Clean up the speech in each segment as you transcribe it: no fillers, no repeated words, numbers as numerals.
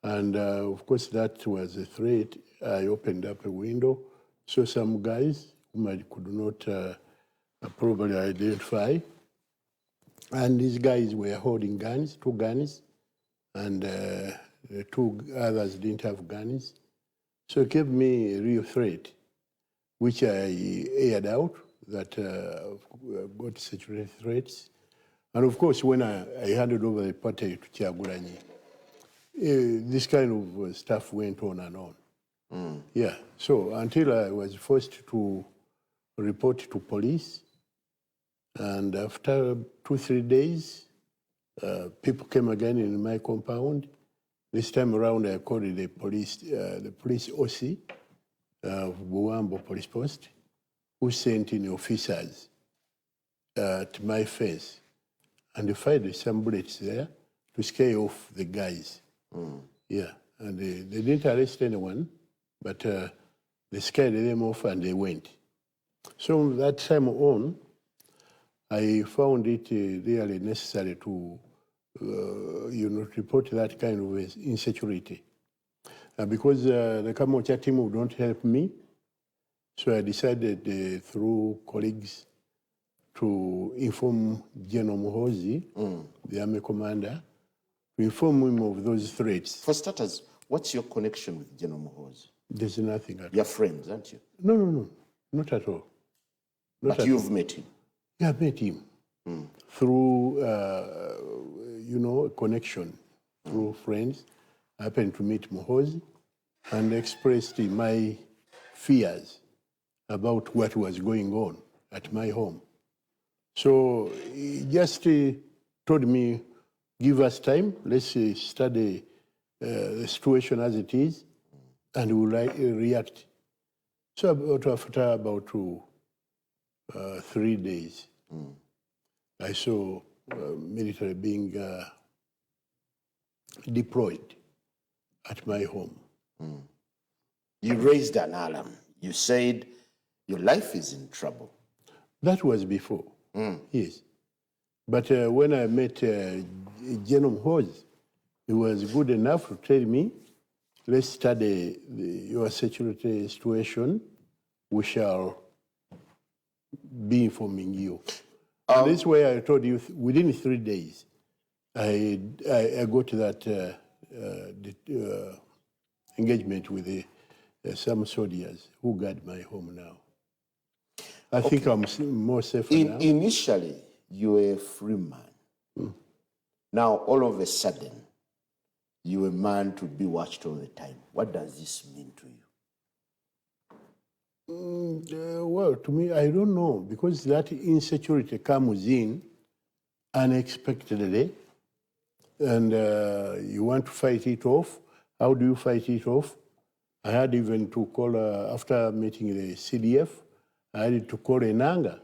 And of course, that was a threat. I opened up a window, saw some guys whom I could not probably identify. And these guys were holding guns, 2 guns, and the 2 others didn't have guns. So it gave me a real threat, which I aired out, that got security threats. And of course, when I handed over the party to Kyagulanyi, this kind of stuff went on and on. Yeah, so until I was forced to report to police, and after 2-3 days, people came again in my compound. This time around, I called the police OC of Buwambo Police Post, who sent in officers to my face, and they fired some bullets there to scare off the guys. Yeah, and they didn't arrest anyone, but they scared them off and they went. So that time on, I found it really necessary to report that kind of insecurity. Because the Kamocha team don't help me, so I decided through colleagues to inform General Muhoozi, the army commander, to inform him of those threats. For starters, what's your connection with General Muhoozi? There's nothing at all. You're friends, aren't you? No, not at all. But you've met him? Yeah, I met him through, a connection, through friends. I happened to meet Muhoozi and expressed my fears about what was going on at my home. So he just told me, give us time, let's study the situation as it is, and we'll react. So after about 3 days, I saw military being deployed at my home. You raised an alarm. You said your life is in trouble. That was before, yes. But when I met General Muhoozi, he was good enough to tell me, let's study your security situation. We shall be informing you. And this way I told you, within 3 days, I got that engagement with some soldiers who guard my home now. I think I'm more safer now. Initially, you were a free man. Now, all of a sudden, you're a man to be watched all the time. What does this mean to you? Well, to me, I don't know, because that insecurity comes in unexpectedly, and you want to fight it off. How do you fight it off? I had even to call, after meeting the CDF, I had to call Enanga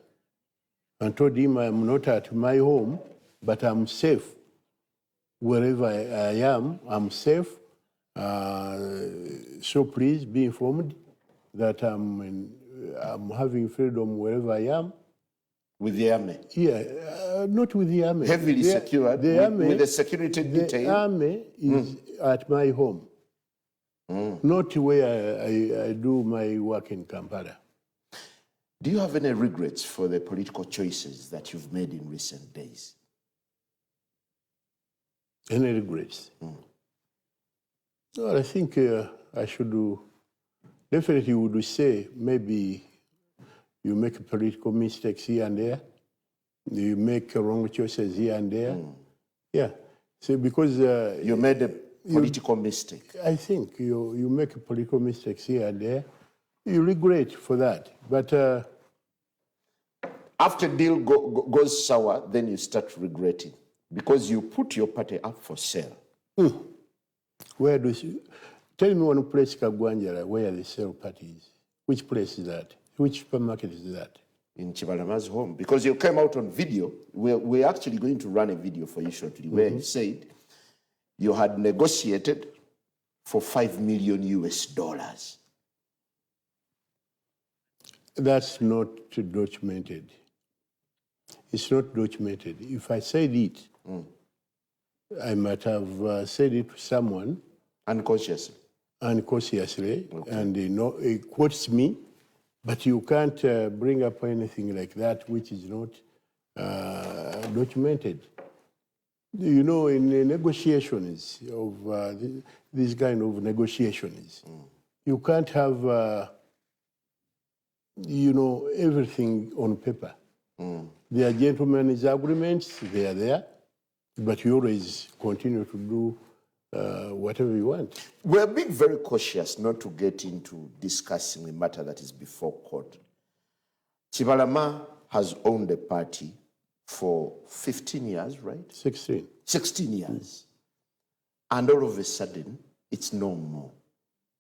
and told him I'm not at my home, but I'm safe. Wherever I am, I'm safe. So please be informed that I'm having freedom wherever I am. With the army? Yeah, not with the army. Heavily secured, with the security detail? The army is at my home, not where I do my work in Kampala. Do you have any regrets for the political choices that you've made in recent days? Any regrets? Well, I think I should do, definitely would say maybe you make political mistakes here and there. You make wrong choices here and there. Yeah. So because you made a political mistake. I think you make political mistakes here and there. You regret for that. But after deal goes sour, then you start regretting because you put your party up for sale. Where do you, tell me one place, Kagwanjara, where the sale party is. Which place is that? Which supermarket is that? In Kibalama's home. Because you came out on video. We're actually going to run a video for you shortly where you said you had negotiated for $5 million US. That's not documented. It's not documented. If I said it, I might have said it to someone. Unconsciously. Unconsciously, and it quotes me, but you can't bring up anything like that which is not documented. You know, in the negotiations of this kind of negotiations, you can't have, you know, everything on paper. There are gentlemen's agreements, they are there, but you always continue to do whatever you want. We're being very cautious not to get into discussing a matter that is before court. Kibalama has owned the party for 15 years, right? 16. 16 years. And all of a sudden, it's no more.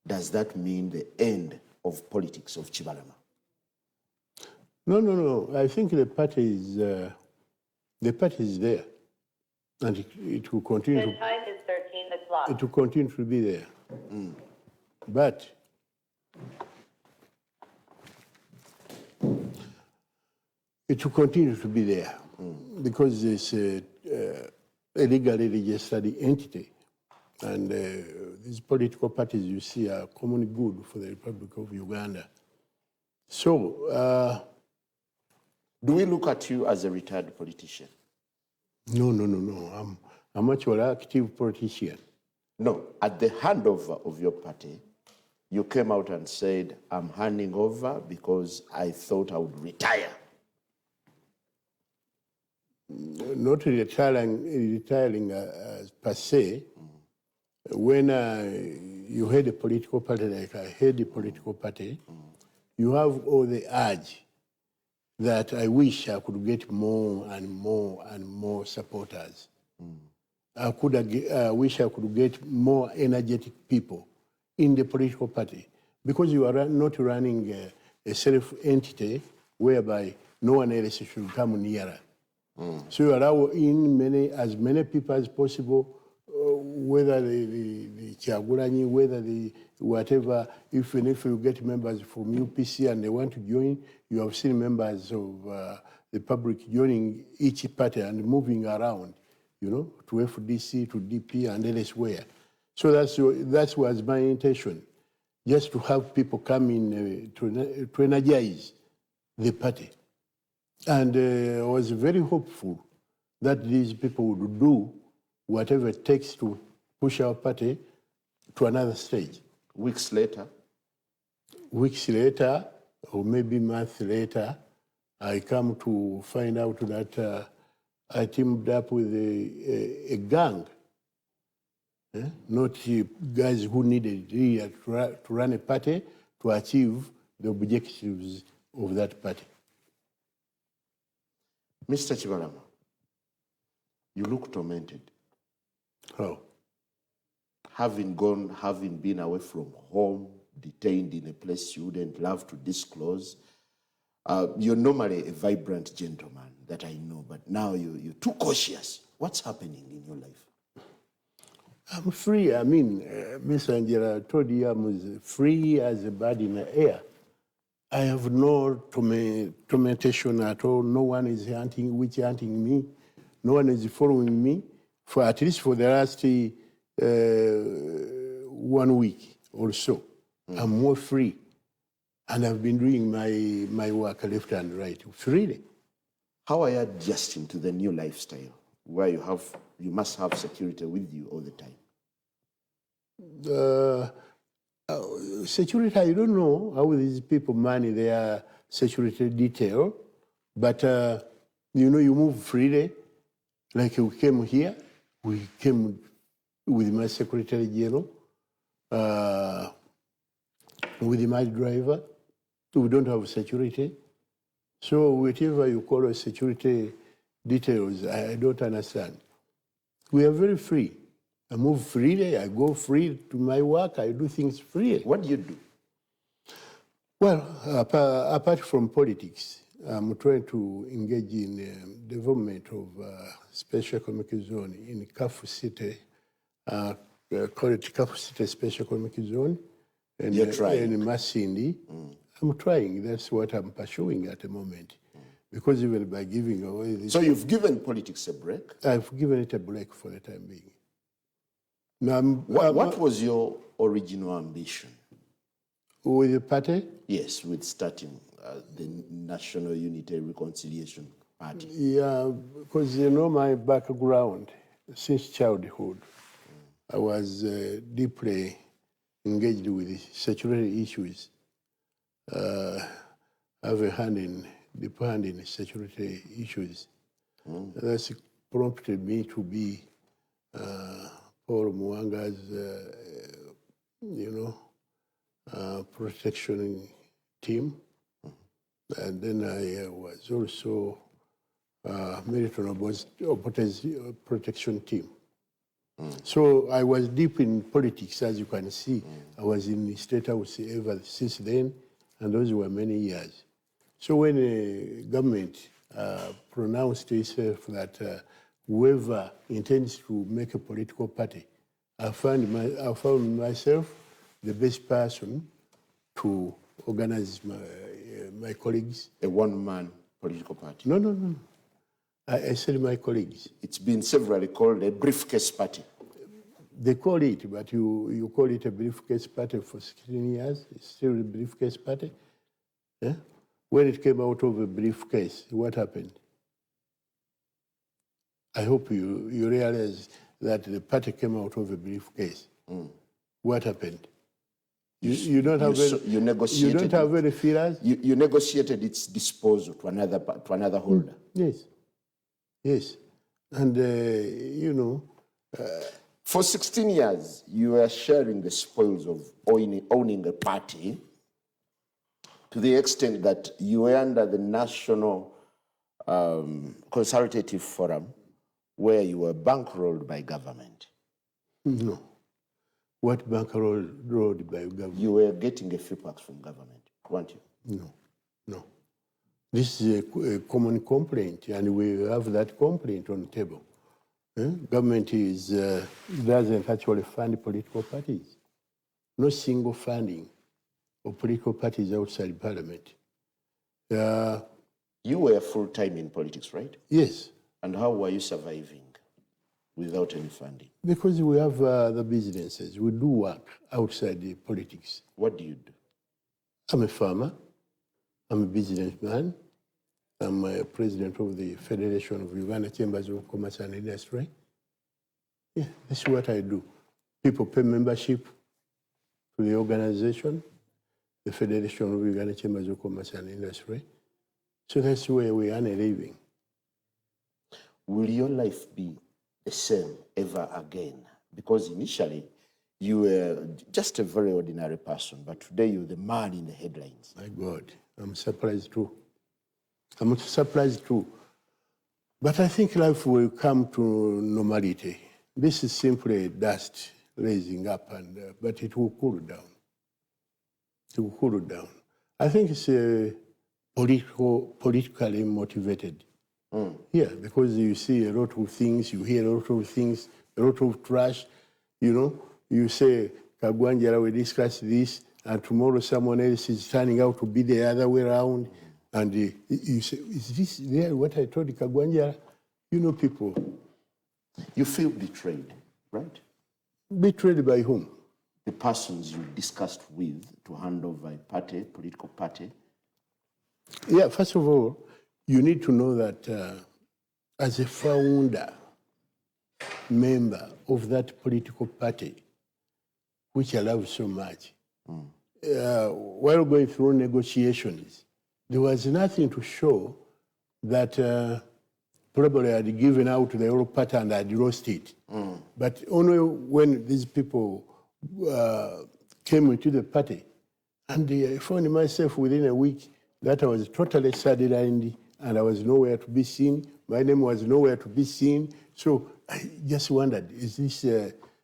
Does that mean the end of politics of Kibalama? No, no, no. I think the party is there, and it will continue. The time is 13 o'clock. It will continue to be there, but it will continue to be there because it's a legally registered entity, and these political parties you see are common good for the Republic of Uganda. So. Do we look at you as a retired politician? No, no, no, no. I'm actually an active politician. No, at the handover of your party, you came out and said, I'm handing over because I thought I would retire. Not retiring per se. When you head a political party, like I head a political party, you have all the urge that I wish I could get more and more and more supporters. I wish I could get more energetic people in the political party, because you are not running a self-entity whereby no one else should come nearer. So you allow in as many people as possible, whether the Kyagulanyi, whether the whatever, even if you get members from UPC and they want to join, you have seen members of the public joining each party and moving around, you know, to FDC, to DP and elsewhere. So that was my intention, just to have people come in to energize the party. And I was very hopeful that these people would do whatever it takes to push our party to another stage. Weeks later, or maybe months later, I come to find out that I teamed up with a gang, not guys who needed to run a party to achieve the objectives of that party. Mr. Kibalama, you look tormented. How? Having been away from home, detained in a place you wouldn't love to disclose. You're normally a vibrant gentleman that I know, but now you're too cautious. What's happening in your life? I'm free. I mean, Miss Angela told you I'm free as a bird in the air. I have no tormentation at all. No one is hunting me. No one is following me, for at least for the last 1 week or so. I'm more free. And I've been doing my work left and right, freely. How are you adjusting to the new lifestyle, where you must have security with you all the time? Security, I don't know how these people manage their security detail, but you know, you move freely. Like we came here, we came with my Secretary General, with my driver. We don't have security. So whatever you call a security details, I don't understand. We are very free. I move freely, I go free to my work, I do things freely. What do you do? Well, apart from politics, I'm trying to engage in development of special economic zone in Kafu City, call it Kafu City Special Economic Zone, and You're trying. in Masindi. I'm trying, that's what I'm pursuing at the moment. Because even by giving away this... So you've given politics a break? I've given it a break for the time being. Now, What was your original ambition? with the party, Yes, with starting the National Unity and Reconciliation Party. yeah, because you know my background since childhood, I was deeply engaged with security issues. I have deep hand in security issues. That's prompted me to be Paul Mwanga's, protection team. And then I was also Military protection team. So I was deep in politics, as you can see. I was in the State House ever since then, and those were many years. So when the government pronounced itself that whoever intends to make a political party, I found myself the best person to organize my colleagues. A one-man political party. No. I said my colleagues. It's been severally called a briefcase party. They call it, but you call it a briefcase party for 16 years. It's still a briefcase party. Yeah? When it came out of a briefcase, what happened? I hope you realize that the party came out of a briefcase. What happened? You don't have You negotiated. You don't have any feelers. You negotiated its disposal to another holder. Yes, and For 16 years, you were sharing the spoils of owning a party, to the extent that you were under the National Consultative Forum, where you were bankrolled by government. No. What bankrolled by government? You were getting a free pass from government, weren't you? No. This is a common complaint, and we have that complaint on the table. Government doesn't actually fund political parties. No single funding of political parties outside parliament. You were full-time in politics, right? Yes. And how were you surviving without any funding? Because we have the businesses. We do work outside the politics. What do you do? I'm a farmer. I'm a businessman. I'm a president of the Federation of Uganda Chambers of Commerce and Industry. Yeah, that's what I do. People pay membership to the organization, the Federation of Uganda Chambers of Commerce and Industry. So that's where we earn a living. Will your life be the same ever again? Because initially, you were just a very ordinary person, but today you're the man in the headlines. My God, I'm surprised too. But I think life will come to normality. This is simply dust raising up, but it will cool down. It will cool down. I think it's politically motivated. Yeah, because you see a lot of things, you hear a lot of things, a lot of trash. You say, Kagwanjara, we discuss this, and tomorrow someone else is turning out to be the other way around. And you say, is this really what I told Kagwanjara? People. You feel betrayed, right? Betrayed by whom? The persons you discussed with to hand over a party, political party. Yeah, first of all, you need to know that as a founder member of that political party, which I love so much, while going through negotiations, there was nothing to show that probably I had given out the whole party and I had lost it. But only when these people came into the party, and I found myself within a week that I was totally sidelined and I was nowhere to be seen. My name was nowhere to be seen. So I just wondered, is this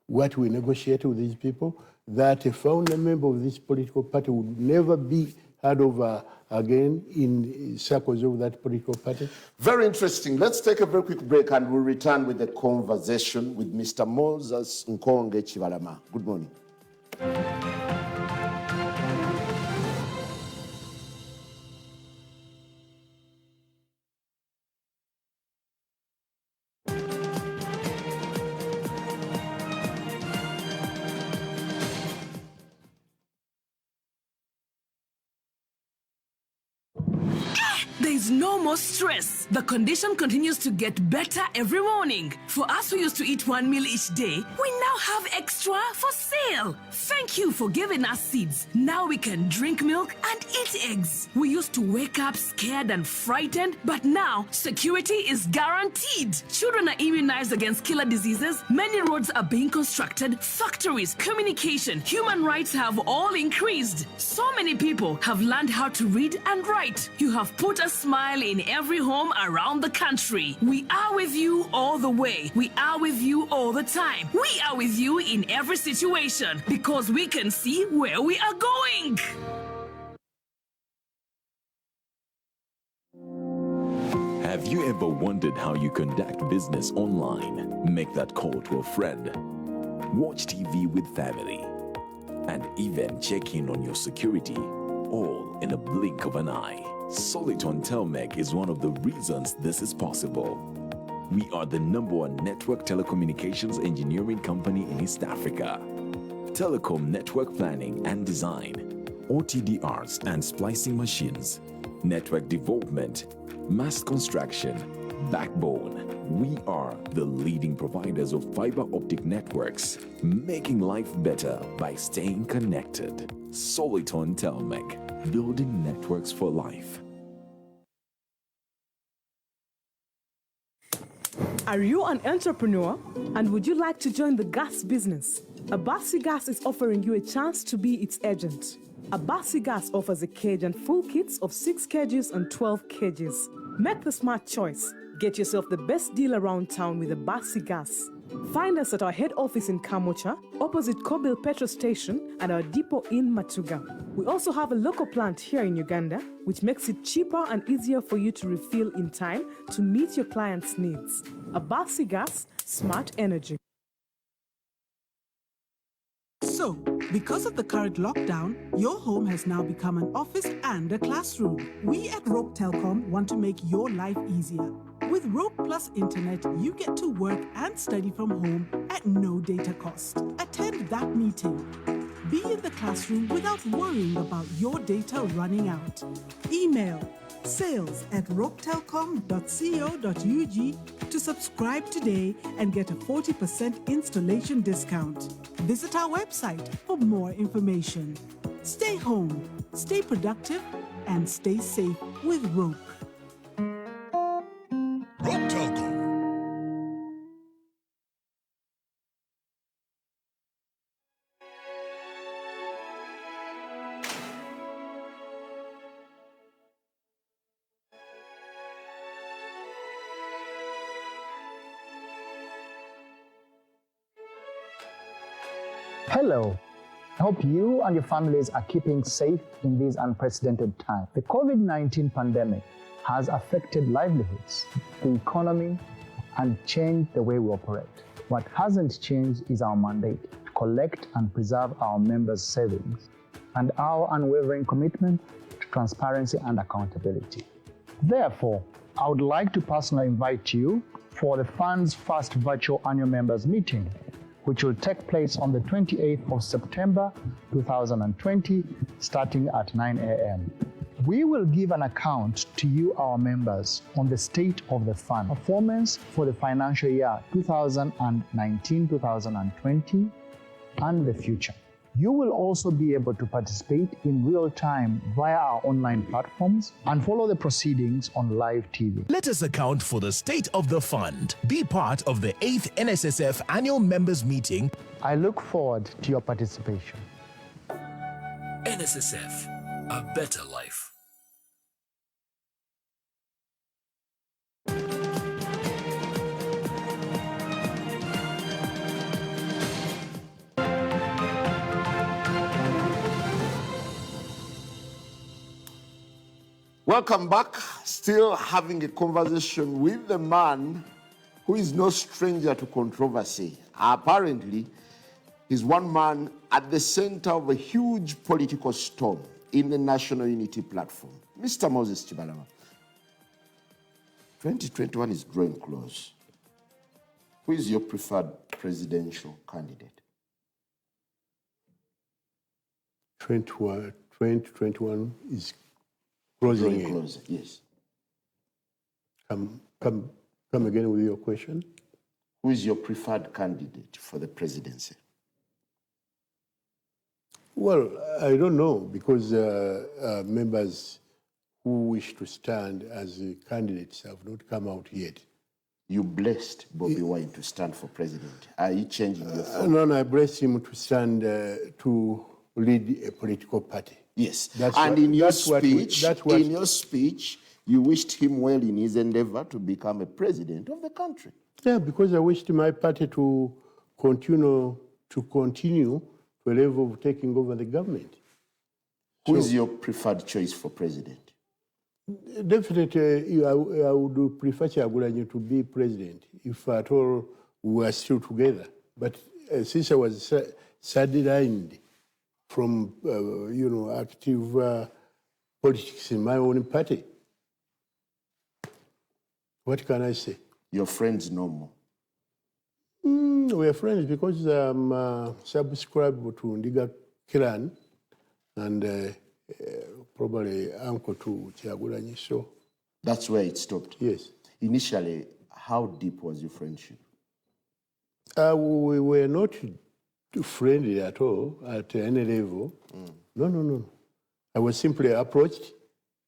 what we negotiated with these people? That a founder member of this political party would never be heard of again in circles of that political party? Very interesting. Let's take a very quick break and we'll return with the conversation with Mr. Moses Nkonge Kibalama. Good morning. There's no more stress. The condition continues to get better every morning. For us who used to eat one meal each day, we now have extra for sale. Thank you for giving us seeds. Now we can drink milk and eat eggs. We used to wake up scared and frightened, but now security is guaranteed. Children are immunized against killer diseases. Many roads are being constructed. Factories, communication, human rights have all increased. So many people have learned how to read and write. You have put a smile in every home around the country. We are with you all the way. We are with you all the time. We are with you in every situation because we can see where we are going. Have you ever wondered how you conduct business online? Make that call to a friend. Watch TV with family. And even check in on your security, all in a blink of an eye. Soliton Telmec is one of the reasons this is possible. We are the #1 network telecommunications engineering company in East Africa. Telecom network planning and design, OTDRs and splicing machines, network development, mast construction, backbone. We are the leading providers of fiber optic networks, making life better by staying connected. Soliton Telmec, building networks for life. Are you an entrepreneur and would you like to join the gas business? Abasi Gas is offering you a chance to be its agent. Abasi Gas offers a cage and full kits of 6 kgs and 12 kgs. Make the smart choice. Get yourself the best deal around town with Abasi Gas. Find us at our head office in Kamocha, opposite Kobil Petrol Station, and our depot in Matuga. We also have a local plant here in Uganda, which makes it cheaper and easier for you to refill in time to meet your clients' needs. Abasi Gas, smart energy. So, because of the current lockdown, your home has now become an office and a classroom. We at Rope Telcom want to make your life easier. With Rope Plus Internet, you get to work and study from home at no data cost. Attend that meeting. Be in the classroom without worrying about your data running out. Email sales@ropetelcom.co.ug to subscribe today and get a 40% installation discount. Visit our website for more information. Stay home, stay productive, and stay safe with Rope. Rope Telcom. Hello. I hope you and your families are keeping safe in these unprecedented times. The COVID-19 pandemic has affected livelihoods, the economy, and changed the way we operate. What hasn't changed is our mandate to collect and preserve our members' savings and our unwavering commitment to transparency and accountability. Therefore, I would like to personally invite you for the Fund's first virtual annual members meeting, which will take place on the 28th of September 2020, starting at 9 a.m. We will give an account to you, our members, on the state of the fund, performance for the financial year 2019-2020, and the future. You will also be able to participate in real time via our online platforms and follow the proceedings on live TV. Let us account for the state of the fund. Be part of the 8th NSSF annual members meeting. I look forward to your participation. NSSF, a better life. Welcome back. Still having a conversation with the man who is no stranger to controversy. Apparently, he's one man at the center of a huge political storm in the National Unity Platform. Mr. Moses Kibalama, 2021 is drawing close. Who is your preferred presidential candidate? 2021 is closing in. Closer, yes. Come again with your question. Who is your preferred candidate for the presidency? Well, I don't know, because members who wish to stand as candidates have not come out yet. You blessed Bobby Wine to stand for president. Are you changing your thought? No, I blessed him to stand to lead a political party. Yes. In your speech, you wished him well in his endeavor to become a president of the country. Yeah, because I wished my party to continue to a level of taking over the government. Who is your preferred choice for president? Definitely, I would prefer Kyagulanyi to be president if at all we were still together. But since I was sidelined from, active politics in my own party, what can I say? Your friends no more. We are friends because I'm subscribed to Ndiga Kiran and probably uncle to Kyagulanyi. So that's where it stopped. Yes. Initially, how deep was your friendship? We were not friendly at all at any level. No. I was simply approached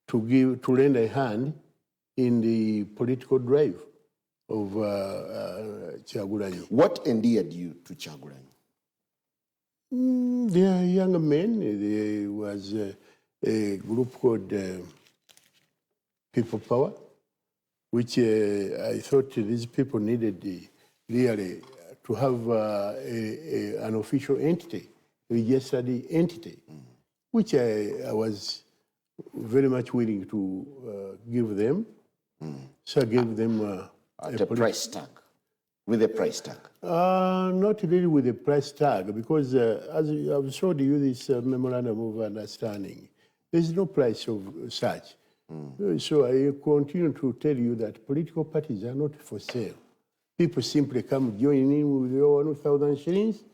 to lend a hand in the political drive of Kyagulanyi. What endeared you to Kyagulanyi? They are young men. There was a group called People Power, which I thought these people needed really to have an official entity, a registered entity, which I was very much willing to give them. So I gave them at a price tag. With a price tag? Not really with a price tag, because as I've showed you this memorandum of understanding, there's no price of such. So I continue to tell you that political parties are not for sale. People simply come join in with your 1,000 shillings,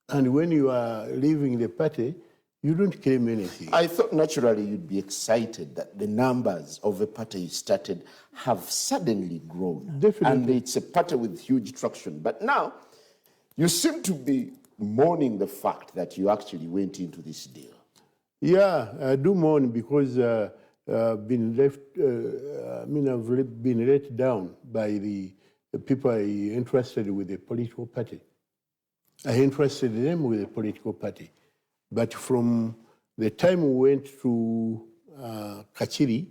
and when you are leaving the party, you don't claim anything. I thought naturally you'd be excited that the numbers of a party you started have suddenly grown. Definitely. And it's a party with huge traction. But now, you seem to be mourning the fact that you actually went into this deal. Yeah, I do mourn because I've been let down by the people I entrusted with the political party. I entrusted them with the political party. But from the time we went to Kachiri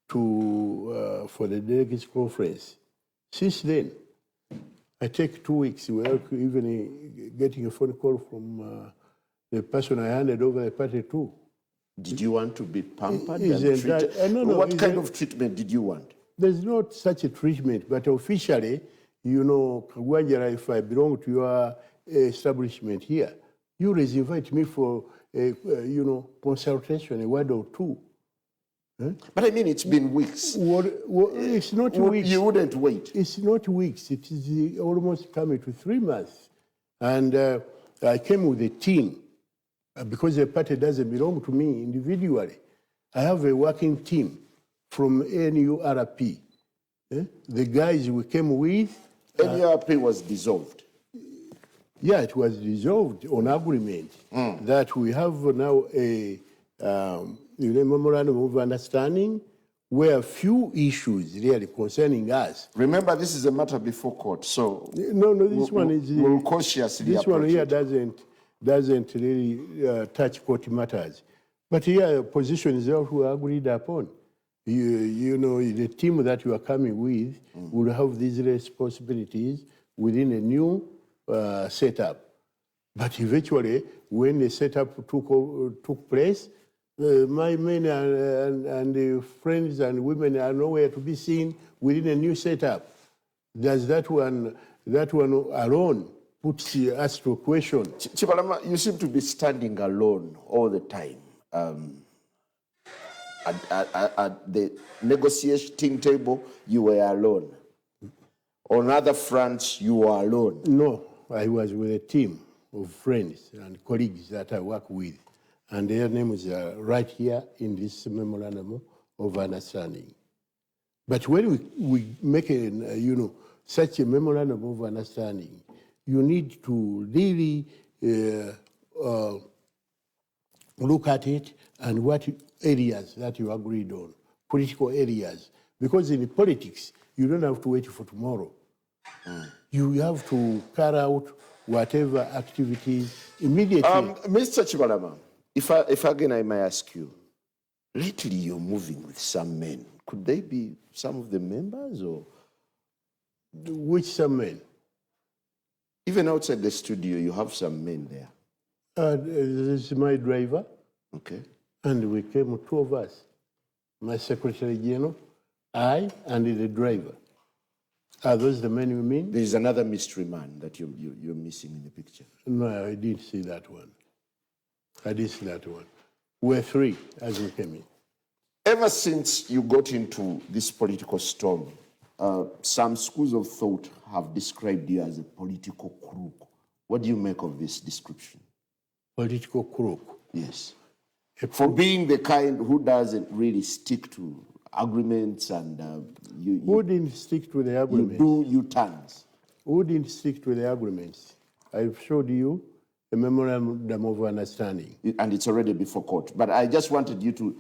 for the delegates conference, since then, I take 2 weeks without even getting a phone call from the person I handed over the party to. Did you want to be pampered and treated? What kind of treatment did you want? There's not such a treatment, but officially, Kagwanjara, if I belong to your establishment here, you always invite me for consultation, a word or two. But I mean, it's been weeks. It's not weeks. You wouldn't wait. It's not weeks. It is almost coming to 3 months. And I came with a team because the party doesn't belong to me individually. I have a working team from NURP. The guys we came with. NURP was dissolved. Yeah, it was dissolved on agreement that we have now a memorandum of understanding where few issues really concerning us. Remember, this is a matter before court, so no, this one is we'll cautiously. This one here doesn't really touch court matters, but here positions who are agreed upon. The team that you are coming with will have these responsibilities within a new setup. But eventually, when the setup took place, my men and the friends and women are nowhere to be seen within a new setup. Does that one alone puts us to a question? Kibalama, you seem to be standing alone all the time. At the negotiating table, you were alone. On other fronts, you were alone. No, I was with a team of friends and colleagues that I work with, and their names are right here in this memorandum of understanding. But when we make such a memorandum of understanding, you need to really look at it and what areas that you agreed on, political areas. Because in politics, you don't have to wait for tomorrow. You have to carry out whatever activities immediately. Mr. Kibalama, if again I may ask you, lately you're moving with some men. Could they be some of the members or? Which some men? Even outside the studio, you have some men there. This is my driver. Okay. And we came, two of us. My Secretary General, I, and the driver. Are those the men you mean? There is another mystery man that you're missing in the picture. No, I didn't see that one. I didn't see that one. We're three as we came in. Ever since you got into this political storm, some schools of thought have described you as a political crook. What do you make of this description? Political crook? Yes. For being the kind who doesn't really stick to agreements and who didn't stick to the agreements? You do U-turns. Who didn't stick to the agreements? I've showed you a memorandum of understanding. And it's already before court. But I just wanted you to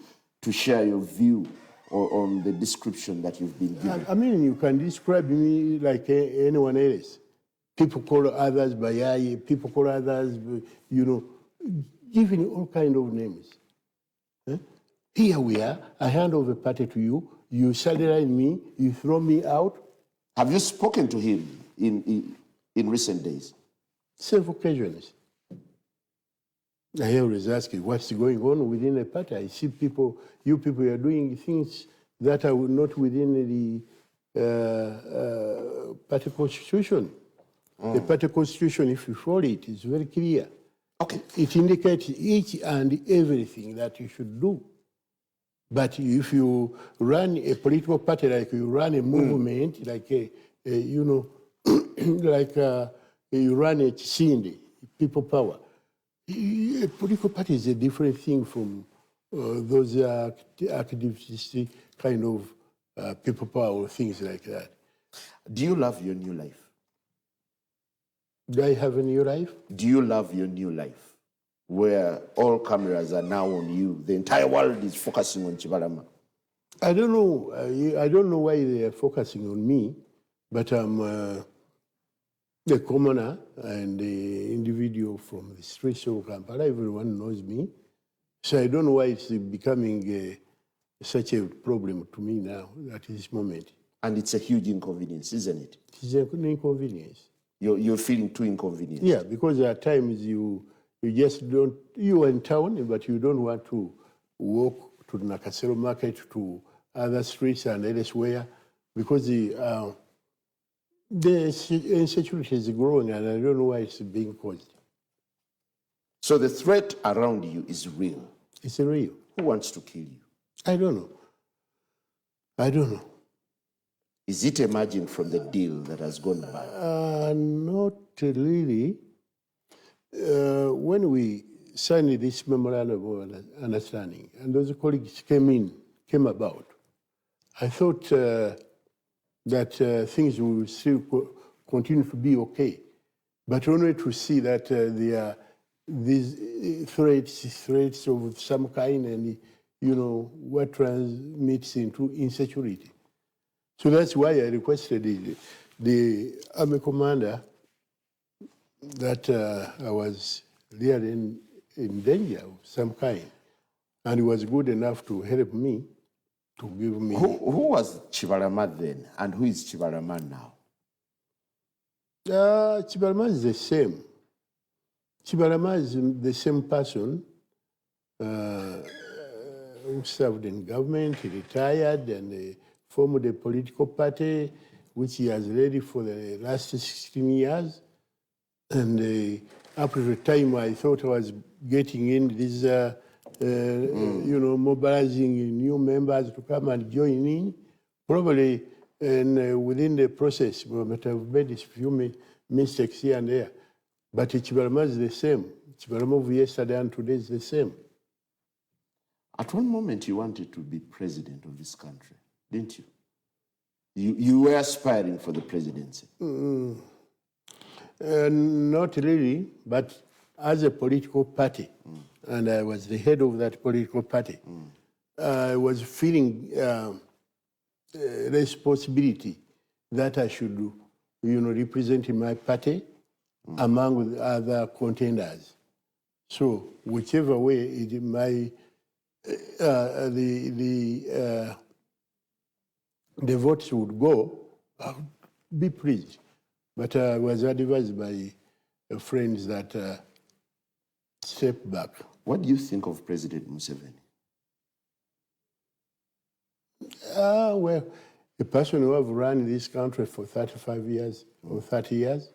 share your view on the description that you've been given. I mean, you can describe me like anyone else. People call others Bayayi, people call others, giving all kind of names. Here we are, I hand over the party to you, you sideline me, you throw me out. Have you spoken to him in recent days? Several occasions. I always ask you, what's going on within the party? I see you people are doing things that are not within the party constitution. The party constitution, if you follow it, is very clear. Okay. It indicates each and everything that you should do. But if you run a political party, like you run a movement, like you run a Chinde, people power, a political party is a different thing from those activist kind of people power or things like that. Do you love your new life? Do I have a new life? Do you love your new life, where all cameras are now on you? The entire world is focusing on Kibalama. I don't know. I don't know why they are focusing on me, but I'm the commoner and the individual from the streets of Kampala. Everyone knows me. So I don't know why it's becoming such a problem to me now at this moment. And it's a huge inconvenience, isn't it? It's an inconvenience. You're feeling too inconvenienced. Yeah, because at times you just don't, you are in town, but you don't want to walk to the Nakasero market, to other streets and elsewhere, because the insecurity is growing and I don't know why it's being caused. So the threat around you is real? It's real. Who wants to kill you? I don't know. I don't know. Is it emerging from the deal that has gone by? Not really. When we signed this memorandum of understanding, and those colleagues came about, I thought that things will still continue to be okay, but only to see that there are these threats of some kind, and what transmits into insecurity. So that's why I requested the army commander that I was really in danger of some kind. And he was good enough to help me, to give me... Who was Kibalama then, and who is Kibalama now? Kibalama is the same. Kibalama is the same person who served in government, he retired, and formed a political party, which he has led for the last 16 years. And up to the time I thought I was getting in this, mobilizing new members to come and join in, probably within the process, we might have made a few mistakes here and there. But Kibalama is the same. Kibalama of yesterday and today is the same. At one moment you wanted to be president of this country, didn't you? You were aspiring for the presidency. Not really, but as a political party, and I was the head of that political party, I was feeling responsibility that I should, represent my party among the other contenders. So whichever way the votes would go, I would be pleased. But I was advised by friends that step back. What do you think of President Museveni? Well, a person who have run this country for 35 years or 30 years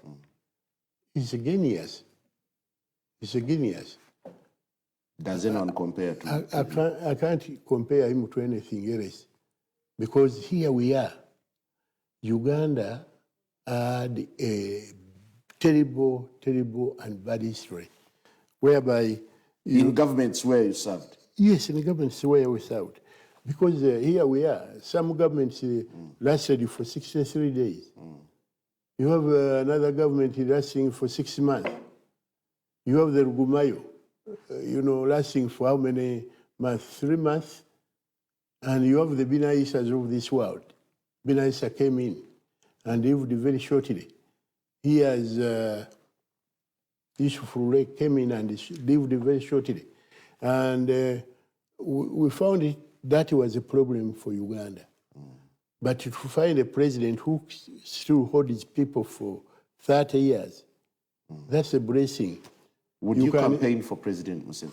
is a genius. He's a genius. Does anyone compare to him? I can't compare him to anything else, because here we are. Uganda had a terrible, terrible and bad history, whereby... In governments where you served? Yes, in the governments where we served. Because here we are. Some governments lasted for 63 days. You have another government lasting for 6 months. You have the Rugumayo, lasting for how many months? 3 months. And you have the Binaisas of this world. Binaisa came in and lived very shortly. He has Yusuf Rule came in and lived very shortly. And we found it that was a problem for Uganda. But to find a president who still holds his people for 30 years, that's a blessing. Would you campaign for President Museveni?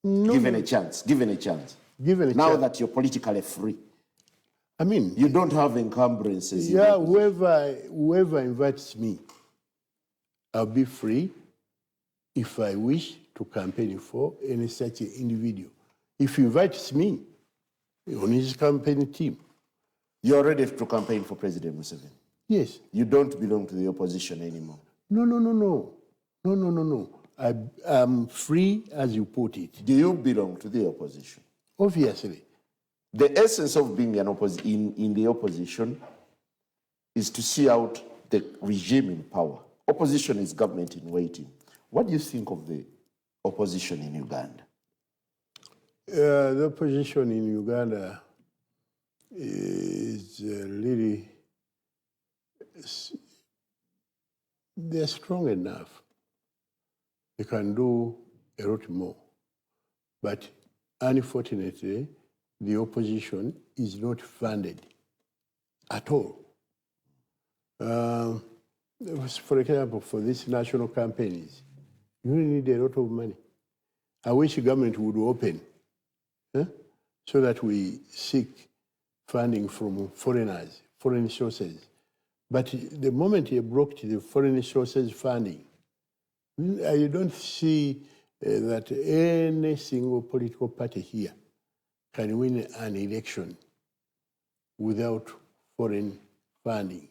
No. Given a chance, given a chance. Now that you're politically free. I mean... You don't have encumbrances. Yeah, whoever invites me, I'll be free if I wish to campaign for any such individual. If he invites me on his campaign team. You're ready to campaign for President Museveni? Yes. You don't belong to the opposition anymore? No. I'm free as you put it. Do you belong to the opposition? Obviously. The essence of being in the opposition is to see out the regime in power. Opposition is government in waiting. What do you think of the opposition in Uganda? The opposition in Uganda is really, they're strong enough. They can do a lot more. But unfortunately, the opposition is not funded at all. For example, for these national campaigns, you need a lot of money. I wish the government would open so that we seek funding from foreigners, foreign sources. But the moment you blocked the foreign sources funding, I don't see that any single political party here can win an election without foreign funding.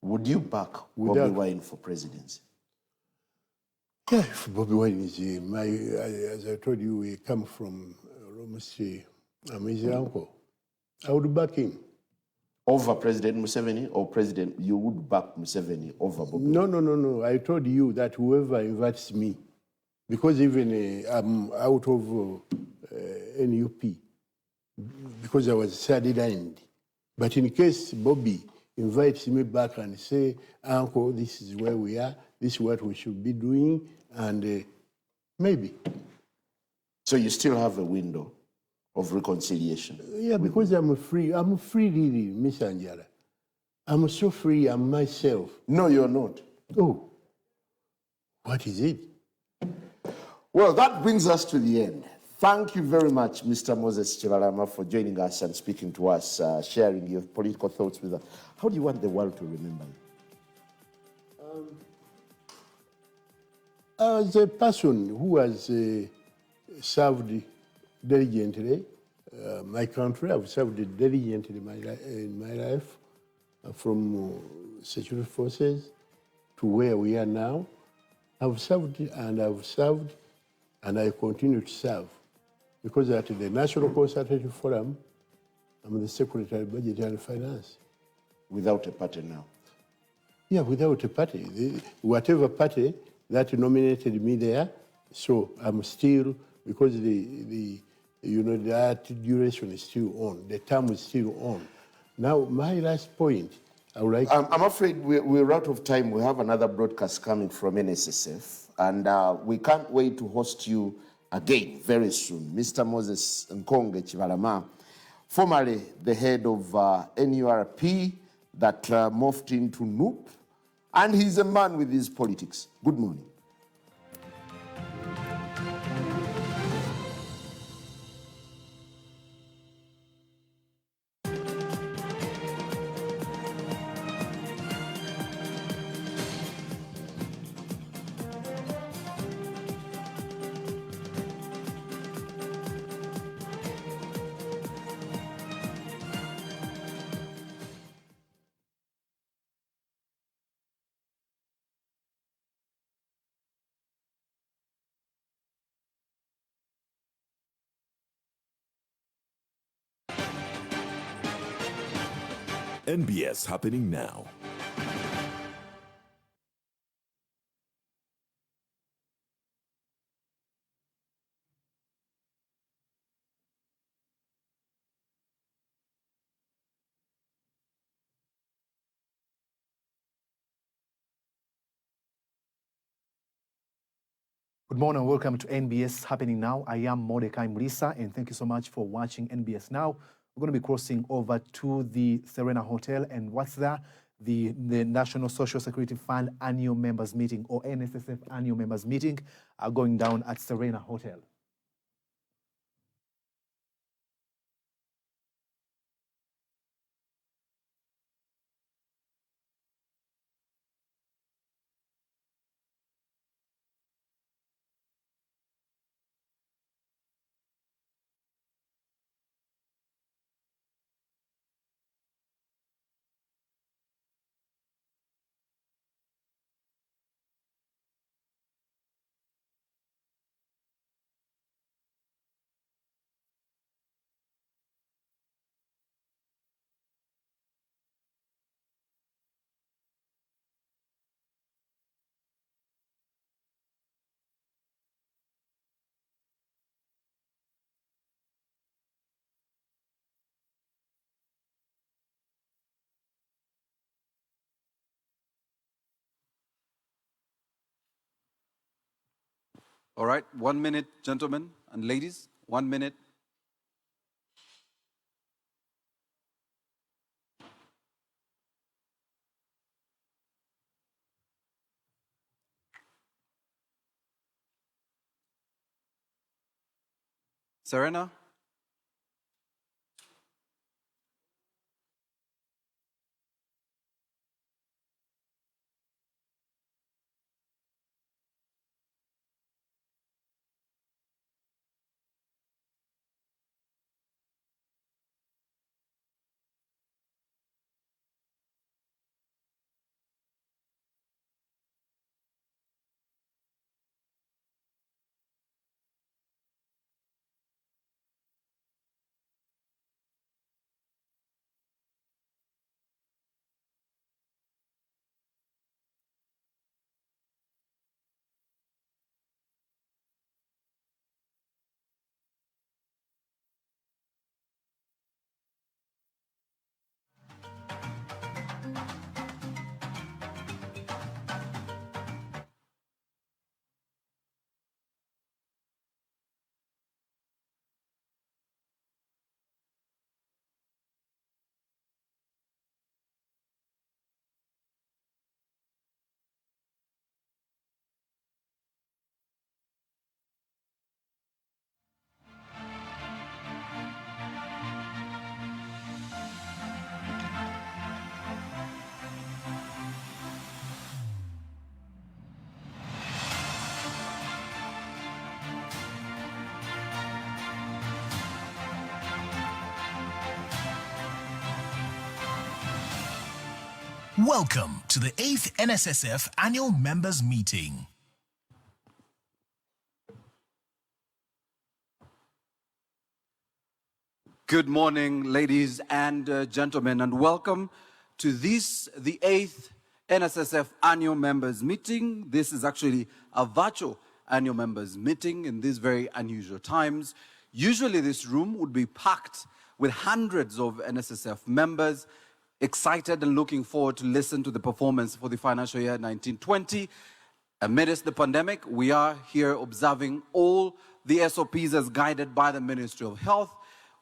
Would you back Bobby Wine for presidency? Yeah, if Bobby Wine is as I told you, we come from almost, I'm his uncle. I would back him. Over President Museveni, or you would back Museveni over Bobby? No. I told you that whoever invites me, because even I'm out of NUP, because I was sidelined. But in case Bobby invites me back and say, Uncle, this is where we are, this is what we should be doing, and maybe. So you still have a window of reconciliation? Yeah, because I'm free really, Miss Angela. I'm so free, I'm myself. No, you're not. Oh, what is it? Well, that brings us to the end. Thank you very much, Mr. Moses Kibalama, for joining us and speaking to us, sharing your political thoughts with us. How do you want the world to remember you? As a person who has served diligently my country, I've served diligently in my life, from security forces to where we are now. I've served and I continue to serve, because at the National Consultative Forum, I'm the Secretary of Budget and Finance. without a party now? Yeah, without a party. Whatever party that nominated me there, so I'm still, because that duration is still on, the term is still on. Now, my last point, I would like I'm afraid we're out of time. We have another broadcast coming from NSSF, and we can't wait to host you again very soon. Mr. Moses Nkonge Kibalama, formerly the head of NURP that morphed into NUP, and he's a man with his politics. Good morning. NBS happening now. Good morning and welcome to NBS Happening Now. I am Mordecai Mrisa and thank you so much for watching NBS Now. We're going to be crossing over to the Serena Hotel, and what's there? The National Social Security Fund Annual Members Meeting, or NSSF Annual Members Meeting, are going down at Serena Hotel. All right, 1 minute, gentlemen and ladies, 1 minute. Serena? Welcome to the 8th NSSF Annual Members Meeting. Good morning, ladies and gentlemen, and welcome to this, the 8th NSSF annual members meeting. This is actually a virtual annual members meeting in these very unusual times. Usually this room would be packed with hundreds of NSSF members, excited and looking forward to listen to the performance for the financial year 1920. Amidst the pandemic, we are here observing all the SOPs as guided by the Ministry of Health.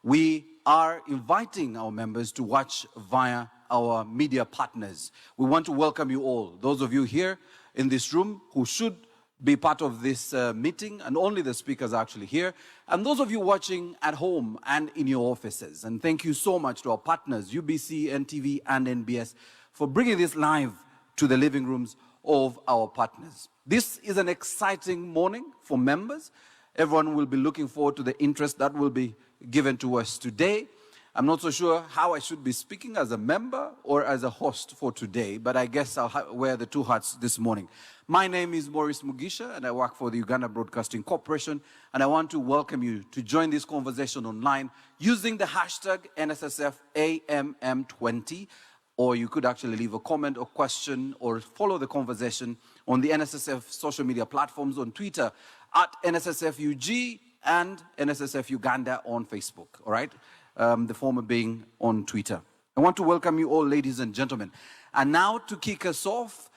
We are inviting our members to watch via our media partners. We want to welcome you all, those of you here in this room who should be part of this meeting, and only the speakers are actually here, and those of you watching at home and in your offices. And thank you so much to our partners, UBC, NTV, and NBS, for bringing this live to the living rooms of our partners. This is an exciting morning for members. Everyone will be looking forward to the interest that will be given to us today. I'm not so sure how I should be speaking, as a member or as a host for today, but I guess I'll wear the two hats this morning. My name is Maurice Mugisha, and I work for the Uganda Broadcasting Corporation, and I want to welcome you to join this conversation online using the hashtag NSSFAMM20, or you could actually leave a comment or question or follow the conversation on the NSSF social media platforms on Twitter at NSSFUG and NSSF Uganda on Facebook, all right? The former being on Twitter. I want to welcome you all, ladies and gentlemen. And now to kick us off,